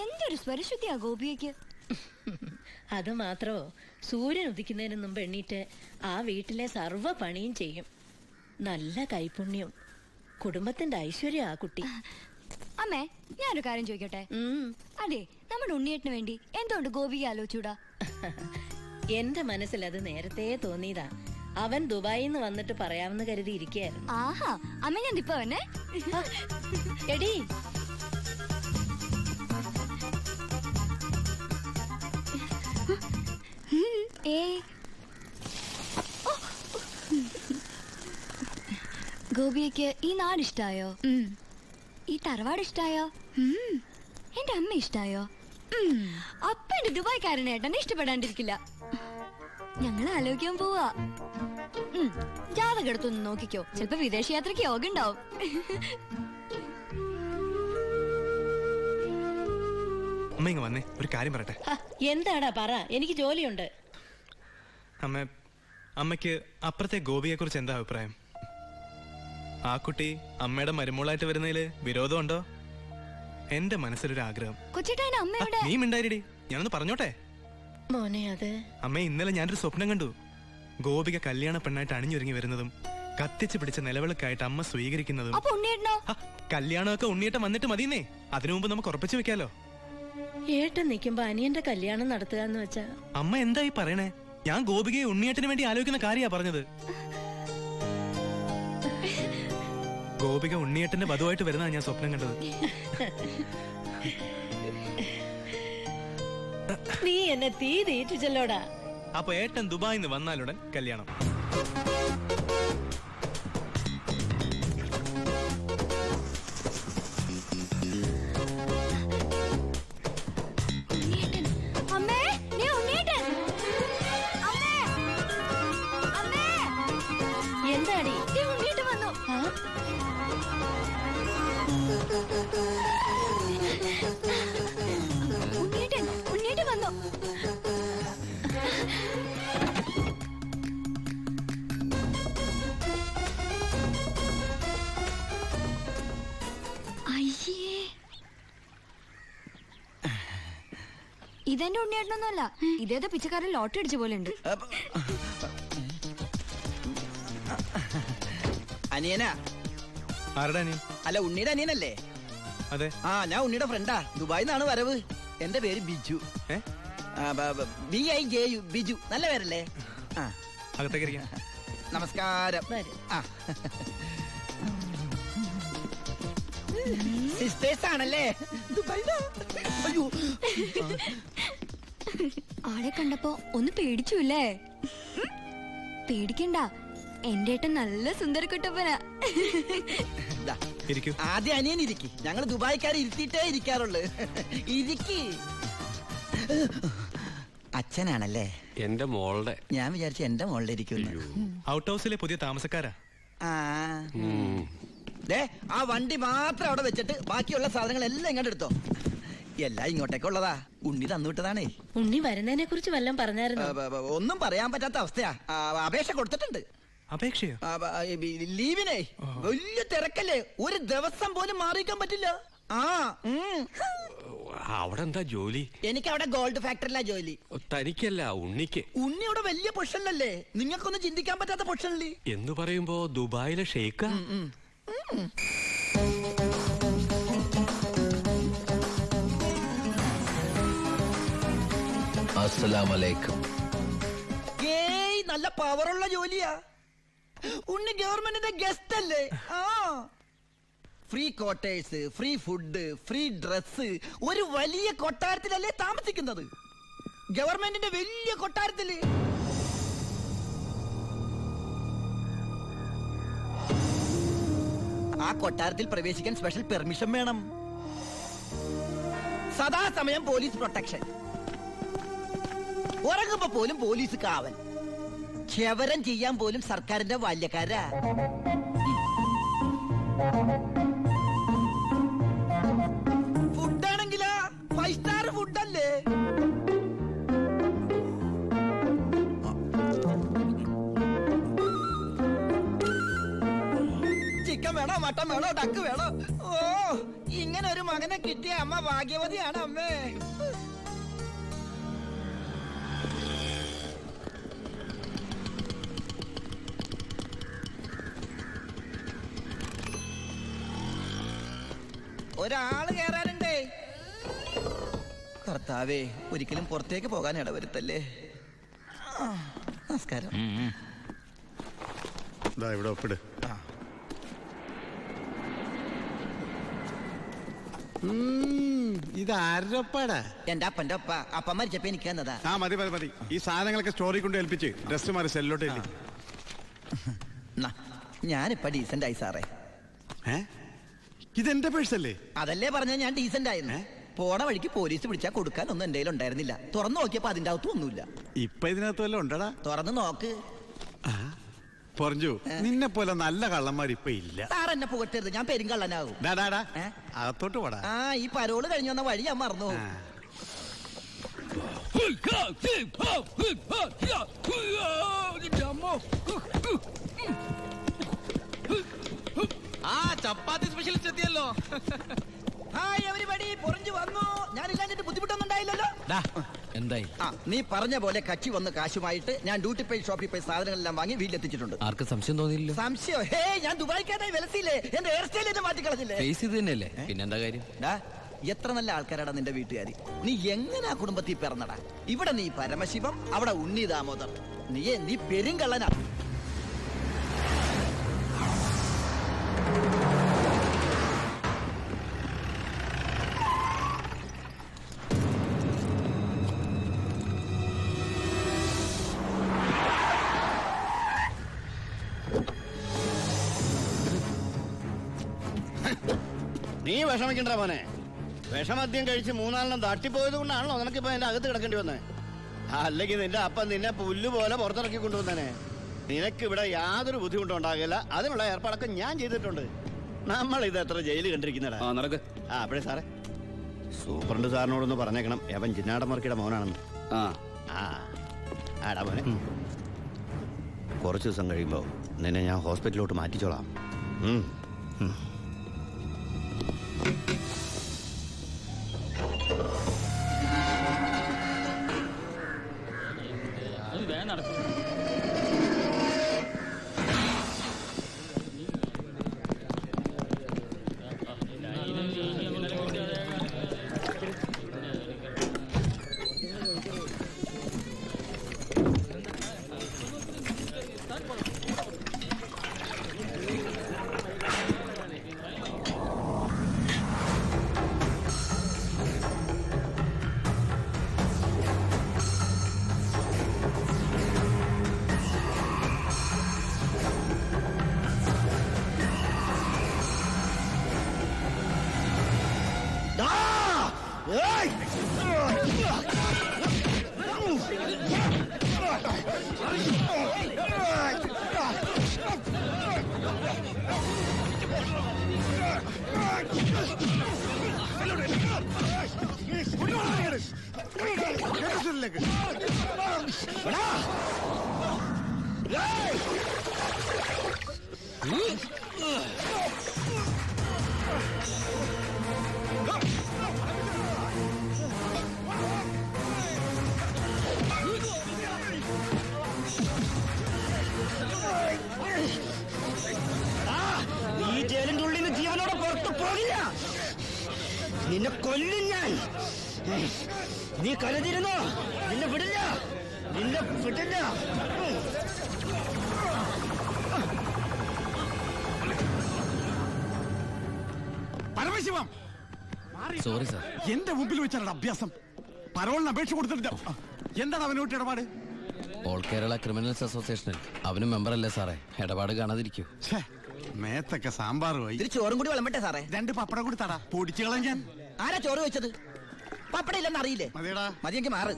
എന്തൊരു സ്വരശുദ്ധിയാ ഗോപിയയ്ക്ക്. അത് മാത്രമോ, സൂര്യൻ ഉദിക്കുന്നതിന് മുമ്പ് എണ്ണീറ്റ് ആ വീട്ടിലെ സർവ്വ പണിയും ചെയ്യും. നല്ല കൈപുണ്യം, കുടുംബത്തിന്റെ ഐശ്വര്യം ആ കുട്ടി. അമ്മേ, ഞാനൊരു കാര്യം ചോദിക്കട്ടെ? അതെ, നമ്മുടെ ഉണ്ണിയേട്ടന് വേണ്ടി എന്തുകൊണ്ട് ഗോപിക ആലോചിച്ചൂടാ? എന്റെ മനസ്സിൽ അത് നേരത്തെ തോന്നിയതാ. അവൻ ദുബായിൽ നിന്ന് വന്നിട്ട് പറയാമെന്ന് കരുതി ഇരിക്കുകയായിരുന്നു. ആഹാ, അമ്മ ഞാൻ ഇപ്പൊ വന്നെ. എടി, ഗോപിയയ്ക്ക് ഈ നാട് ഇഷ്ടായോ? ഈ തറവാട് ഇഷ്ടായോ? എന്റെ അമ്മ ഇഷ്ടായോ? അപ്പ എന്റെ ദുബായ്ക്കാരനേട്ടനെ ഇഷ്ടപ്പെടാണ്ടിരിക്കില്ല. ഞങ്ങൾ ആലോചിക്കാൻ പോവാ. ജാതകം എടുത്തൊന്ന് നോക്കിക്കോ, ചിലപ്പോ വിദേശ യാത്രക്ക് യോഗ ഉണ്ടാവും. വന്നേ, ഒരു കാര്യം പറയട്ടെ. എന്താടാ പറ, എനിക്ക് ജോലിയുണ്ട്. അമ്മയ്ക്ക് അപ്പുറത്തെ ഗോപിയെ കുറിച്ച് എന്താ അഭിപ്രായം? ആ കുട്ടി അമ്മയുടെ മരുമോളായിട്ട് വരുന്നതില് വിരോധമുണ്ടോ? എന്റെ മനസ്സിലൊരു ആഗ്രഹം. നീ മിണ്ടായിരടി, ഞാനൊന്ന് പറഞ്ഞോട്ടെ. മോനെ, അത് അമ്മ, ഇന്നലെ ഞാനൊരു സ്വപ്നം കണ്ടു. ഗോപിക കല്യാണ പെണ്ണായിട്ട് അണിഞ്ഞൊരുങ്ങി വരുന്നതും കത്തിച്ച് പിടിച്ച നിലവിളക്കായിട്ട് അമ്മ സ്വീകരിക്കുന്നതും. കല്യാണമൊക്കെ ഉണ്ണിയേട്ടൻ വന്നിട്ട് മതിയെന്നേ, അതിനു മുമ്പ് നമുക്ക് ഉറപ്പിച്ചു വെക്കാലോ. ഏട്ടൻ നിൽക്കുമ്പോ അനിയന്റെ കല്യാണം നടത്തുക എന്ന് വെച്ചാ അമ്മ എന്തായി പറയണേ? ഞാൻ ഗോപികയെ ഉണ്ണിയേട്ടന് വേണ്ടി ആലോചിക്കുന്ന കാര്യാ പറഞ്ഞത്. ഗോപിക ഉണ്ണിയേട്ടന്റെ വധുവായിട്ട് വരുന്നതാ ഞാൻ സ്വപ്നം കണ്ടത്. നീ എന്നെ തീ തീറ്റിച്ചല്ലോടാ. അപ്പൊ ഏട്ടൻ ദുബായിൽ നിന്ന് വന്നാലുടൻ കല്യാണം. എന്താടി? ഉണ്ണിയേട്ടൻ വന്നു. അയ്യേ, ഇതെന്റെ ഉണ്ണിയേട്ടനൊന്നുമല്ല. ഇതേതോ പിച്ചക്കാരൻ ലോട്ടറി അടിച്ച പോലെ ഉണ്ട്. അനിയനാ? ആരുടെ അനിയൻ? അല്ല, ഉണ്ണിയുടെ അനിയനല്ലേ? അതെ. ആ, ഞാൻ ഉണ്ണിയുടെ ഫ്രണ്ടാ. ദുബായിൽ നിന്നാണ് വരവ്. എന്റെ പേര് ബിജു. BIJU, ബിജു. നല്ല പേരല്ലേ? അകത്തേക്ക്. നമസ്കാരം. സിസ്റ്റേഴ്സ് ആണല്ലേ? അയ്യോ, ആളെ കണ്ടപ്പോ ഒന്ന് പേടിച്ചുല്ലേ? പേടിക്കണ്ട, എന്റെ ഏട്ടൻ നല്ല സുന്ദരക്കുട്ടപ്പനാ. ആദ്യം അനിയൻ ഇരിക്കി. ഞങ്ങൾ ദുബായിക്കാരെ ഇരുത്തിയിട്ടേ ഇരിക്കാറുള്ളു. ഇരിക്കി. അച്ഛനാണല്ലേ? എന്റെ മോളുടെ. ഞാൻ വിചാരിച്ചു എന്റെ മോളുടെ ഇരിക്കുന്നു. ഔട്ട് ഹൗസിലെ പുതിയ താമസക്കാരാ. ആ വണ്ടി മാത്രം അവിടെ വെച്ചിട്ട് ബാക്കിയുള്ള സാധനങ്ങൾ എല്ലാം ഇങ്ങോട്ട് എടുത്തോ. എല്ലാം ഇങ്ങോട്ടേക്കുള്ളതാ. ഉണ്ണി തന്നുവിട്ടതാണേ. ഉണ്ണി വരുന്നതിനെ കുറിച്ച് വല്ലതും പറഞ്ഞായിരുന്നു? ഒന്നും പറയാൻ പറ്റാത്ത അവസ്ഥയാ. അപേക്ഷ കൊടുത്തിട്ടുണ്ട്. അപേക്ഷയോ? ലീവിനെ. വലിയ തിരക്കല്ലേ, ഒരു ദിവസം പോലും മാറിയിക്കാൻ പറ്റില്ല. അവിടെ എന്താ ജോലി? എനിക്ക് അവിടെ ഗോൾഡ് ഫാക്ടറിയിലാ ജോലി. തനിക്കല്ല, ഉണ്ണിക്ക്. ഉണ്ണി അവിടെ വലിയ പൊസിഷനിലല്ലേ? നിങ്ങൾക്കൊന്നും ചിന്തിക്കാൻ പറ്റാത്ത പൊസിഷനില്ലേ എന്ന് പറയുമ്പോ ദുബായിലെ ഷെയ്ക്കാ? അസ്സലാമലൈക്കും. നല്ല പവറുള്ള ജോലിയാ. ഉണ്ണി ഗവൺമെന്റിന്റെ ഗസ്റ്റ് അല്ലേ? Free quarters, free food, free dress. ഒരു വലിയ കൊട്ടാരത്തിലല്ലേ താമസിക്കുന്നത്? ഗവൺമെന്റിന്റെ വലിയ കൊട്ടാരത്തില്. ആ കൊട്ടാരത്തിൽ പ്രവേശിക്കാൻ സ്പെഷ്യൽ പെർമിഷൻ വേണം. സദാസമയം പോലീസ് പ്രൊട്ടക്ഷൻ. ഉറങ്ങുമ്പോ പോലും പോലീസ് കാവൽ. ക്ഷവരം ചെയ്യാൻ പോലും സർക്കാരിന്റെ ബാല്യക്കാരാ. ഫുഡാണെങ്കിലാ 5 സ്റ്റാർ ഫുഡല്ലേ? ചിക്കൻ വേണോ, മട്ടൻ വേണോ, ഡക്ക് വേണോ? ഓ, ഇങ്ങനെ ഒരു മകനെ കിട്ടിയ അമ്മ ഭാഗ്യവതിയാണ് അമ്മേ. ഒരാള് കേറാനുണ്ടേ. കർത്താവേ, ഒരിക്കലും പുറത്തേക്ക് പോകാൻ ഇടവരുത്തല്ലേ. നമസ്കാരം. ഇവിടെ ഒപ്പിട്. ഇത് ആരുടെ ഒപ്പാടാ? എന്റെ അപ്പന്റെ ഒപ്പ. അപ്പം മരിച്ചപ്പോ എനിക്ക് തന്നതാ. ആ മതി മതി മതി. ഈ സാധനങ്ങളൊക്കെ സ്റ്റോറി കൊണ്ട് ഏൽപ്പിച്ച് ഡ്രസ് മാറി സെല്ലോട്ട്. ഞാനിപ്പ ഡീസന്റ് ആയി സാറേ. ഇതെന്റെ പേഴ്സല്ലേ? അതല്ലേ പറഞ്ഞ ഞാൻ ഡീസന്റ് ആയിരുന്നു. പോണ വഴിക്ക് പോലീസ് പിടിച്ചാ കൊടുക്കാൻ ഒന്നും എന്റെ ഉണ്ടായിരുന്നില്ല. തുറന്നു നോക്കിയപ്പോ അതിന്റെ അകത്തും ഒന്നുമില്ല. ഇപ്പൊ ഇതിനകത്ത് വല്ലതും ഉണ്ടടാ? തുറന്നു നോക്ക്. പറഞ്ഞു, നിന്നെ പോലെ നല്ല കള്ളന്മാർ ഇപ്പൊ ഇല്ല. സാർ എന്നെ പുകട്ടരുത്, ഞാൻ പെരുങ്കള്ളനാകും. അകത്തോട്ട് പോടാ. ആ ഈ പരോള് കഴിഞ്ഞു വന്ന വഴി ഞാൻ മറന്നു. ആ ചപ്പാത്തി സ്പെഷ്യലിസ്റ്റ് എത്തിയല്ലോ. ഹായ് എവരിബഡി, പൊറിഞ്ഞു വന്നു. ഞാനില്ലാഞ്ഞിട്ട് ബുദ്ധിമുട്ടൊന്നുണ്ടായില്ലല്ലോ. എന്തായി? നീ പറഞ്ഞ പോലെ കച്ചി വന്ന് കാശുമായിട്ട് ഞാൻ ഡ്യൂട്ടി പെയ്ഡ് ഷോപ്പിൽ പോയി സാധനങ്ങളെല്ലാം വാങ്ങി വീട്ടിലെത്തിച്ചിട്ടുണ്ട്. ആർക്കും സംശയം തോന്നിയില്ല? സംശയം? ഹേ, ഞാൻ ദുബായിക്കാരായി വിലസില്ലേ. എന്റെ ഹെയർ സ്റ്റൈൽ എന്നെ മാറ്റിക്കളഞ്ഞില്ലേ. ഫേസ് ഇത് തന്നെയല്ലേ, പിന്നെന്താ കാര്യം? എത്ര നല്ല ആൾക്കാരാടാ നിന്റെ വീട്ടുകാരി. നീ എങ്ങനെ കുടുംബത്തിൽ പിറന്നടാ? ഇവിടെ നീ പരമശിവം, അവിടെ ഉണ്ണി ദാമോദർ. നീ പെരുങ്കള്ളനാ. നീ വിഷമിക്കണ്ട മോനെ. വിഷമദ്യം കഴിച്ച് മൂന്നാലെണ്ണം തട്ടിപ്പോയത് കൊണ്ടാണല്ലോ നിനക്കിപ്പോ എന്റെ അകത്ത് കിടക്കേണ്ടി വന്നേ. അല്ലെങ്കിൽ നിന്റെ അപ്പൻ നിന്നെ പുല്ല് പോലെ പുറത്തിറക്കി കൊണ്ടുവന്നേ. നിനക്ക് ഇവിടെ യാതൊരു ബുദ്ധിമുട്ടും ഉണ്ടാകില്ല. അതിനുള്ള ഏർപ്പാടൊക്കെ ഞാൻ ചെയ്തിട്ടുണ്ട്. നമ്മൾ ഇത് എത്ര ജയില് കണ്ടിരിക്കുന്നടാ. അപ്പഴേ സാറേ, സൂപ്രണ്ട് സാറിനോടൊന്ന് പറഞ്ഞേക്കണം, എവൻ ചിന്നാടമർക്കിയുടെ മോനാണെന്ന്. ആടാ മോനെ, കുറച്ച് ദിവസം കഴിയുമ്പോ നിന്നെ ഞാൻ ഹോസ്പിറ്റലിലോട്ട് മാറ്റിച്ചോളാം. ഈ ജയിലിന്റെ ഉള്ളിൽ നിന്ന് ജീവനോടെ പുറത്തു പോകില്ല. നിന്നെ കൊല്ലും ഞാൻ. നീ കരുതിരുന്നോ? നിന്നെ വിടില്ല, നിന്നെ വിടില്ല. Paramasivam, sorry sir. എന്റെ മുമ്പിൽ വെച്ചാണ് അഭ്യാസം. പരോളിന് അപേക്ഷ കൊടുത്തിട്ടില്ല. എന്താണ് അവനോട്ട് ഇടപാട്? ഓൾ കേരള ക്രിമിനൽസ് അസോസിയേഷനിൽ അവനും മെമ്പറല്ലേ സാറേ. ഇടപാട് കാണാതിരിക്കൂ. മേത്തൊക്കെ സാമ്പാർ പോയി. ഇതിൽ ചോറും കൂടി വിളമ്പട്ടെ സാറേ? 2 പപ്പടം കൂടി തടാ, പൊടിച്ചു കളഞ്ഞാൻ. ആരാ ചോറ് വെച്ചത്? പപ്പടം ഇല്ലെന്ന് അറിയില്ലേ? മതിയടാ. മതിയെങ്കിൽ മാറ്.